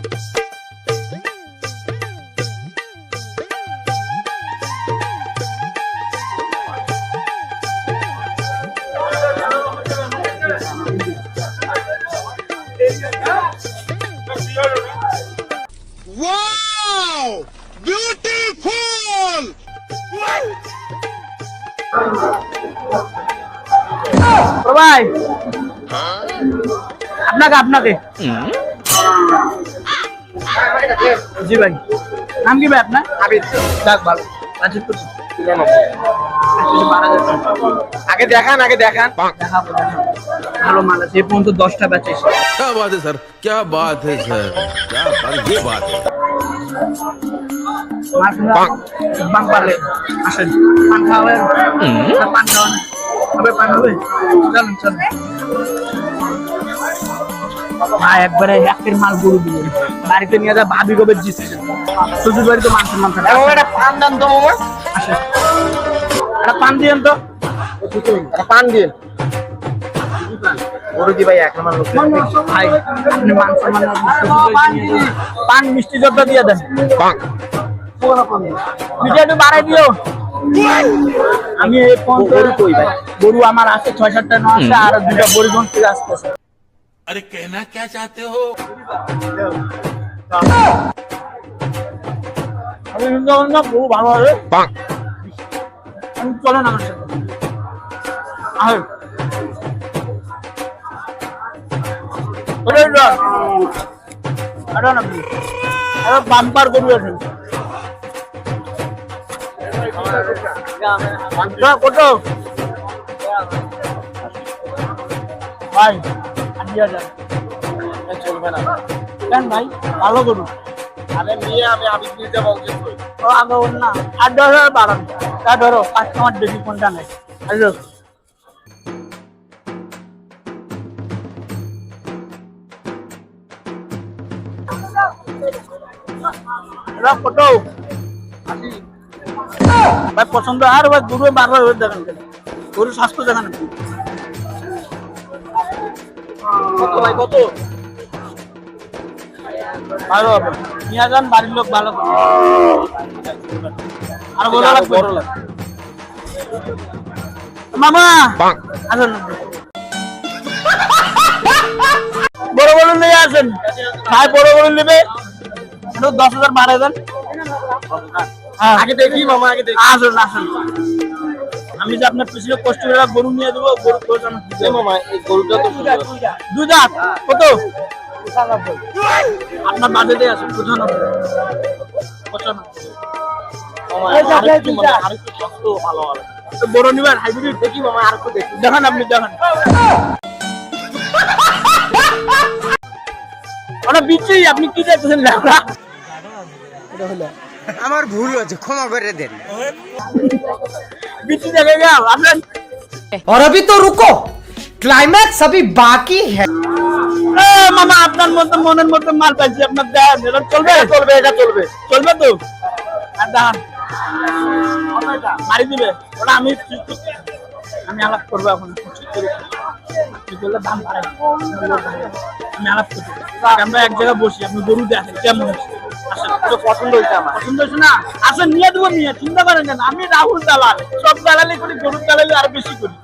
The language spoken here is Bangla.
Wow! Beautiful! ভাই আপনাকে আপনাকে জি ভাই নাম কি ভাই আপনার আবিদ যাক ভালো আচ্ছা তো আগে দেখান দেখাবো ভালো মাল আছে এই পর্যন্ত 10টা ব্যাচ এসে क्या बात है सर क्या बात है सर क्या बात ये बात है পান পারলে আসেন পান খাওয়াবেন পান খাওয়ান হবে পান হবে চলুন চলুন ভাই একবারে একের মাল গরু দিয়ে বাড়িতে নিয়ে যা ভাবি গোবে জিতছে শ্বশুর বাড়িতে মাংসের মাংস একটা পান দেন তো মামা, আসেন একটা পান দিয়েন তো একটা পান দিন। গরুজি ভাই 1 নম্বর লোক। ভাই আপনি মাংস মানে পান মিষ্টি যত দিয়ে দেন মিষ্টি একটু বাড়াই দিও আমি এই গরু কই ভাই গরু আমার আছে 6-7টা না আছে আর দুটো বরিগঞ্জ থেকে আসতেছে अरे कहना क्या चाहते हो আমি শুনলাম না গরু ভালো হবে আমি চলেন আমার সাথে আহে ওরে না আরে না আরে বাম্পার গরু আছে কত ভাই 8000 চলবে না কেন ভাই ভালো গরু আরে নিয়ে আমি আবিদ দিতে বলছি কই। ও আগে ওর না 8-10,000 বাড়ান তা ধরো কাস্টমার বেশি কোনটা নাই হ্যালো কত ভাই পছন্দ আর ভাই গরু বারবার হয়ে দেখেন গরু স্বাস্থ্য দেখেন কত ভাই কত? ভালো হবে নিয়ে যান বাড়ির লোক ভালো করে আর বড় লাগবে মামা আসেন বড় বড় নিয়ে আসেন ভাই বড় বড় নেবে 10,000 বাড়াই দেন আগে দেখি মামা, আগে দেখি। আসেন আসেন আমি যে আপনার পিছনে কষ্ট করে গরু নিয়ে দেবো গরু কোথাও এই মামা এই গরুটা তো সুন্দর। 2 দাঁত কত আপনার বাজেটে আছে 95 মামা আরেকটু মানে আরেকটু স্বাস্থ্য ভালো হবে। বড় নিবার হাইব্রিড দেখি মামা আরেকটু দেখি। দেখেন আপনি দেখেন ওটা বিচি আপনি কি দেখতেছেন না আমার ভুল হয়েছে, ক্ষমা করে দেন। বিচি দেখে গেল আপনার और अभी तो रुको, क्लाइमैक्स अभी बाकी है। মামা আপনার মতো মনের মতো মাল পাইছি আপনার দেন এটা চলবে চলবে, এটা চলবে। চলবে তো আর দেখান মারি দিবে ওটা আমি আলাপ করবো এখন দাম বাড়াই আমি আলাপ করবো আমরা এক জায়গায় বসি আপনি গরু দেখেন কেমন হচ্ছে পছন্দ হয়েছে আমার। পছন্দ হচ্ছে না আসেন নিয়ে দেবো নিয়ে চিন্তা করেন কেন আমি রাহুল দালাল সব দালালি করি গরুর দালালি আর বেশি করি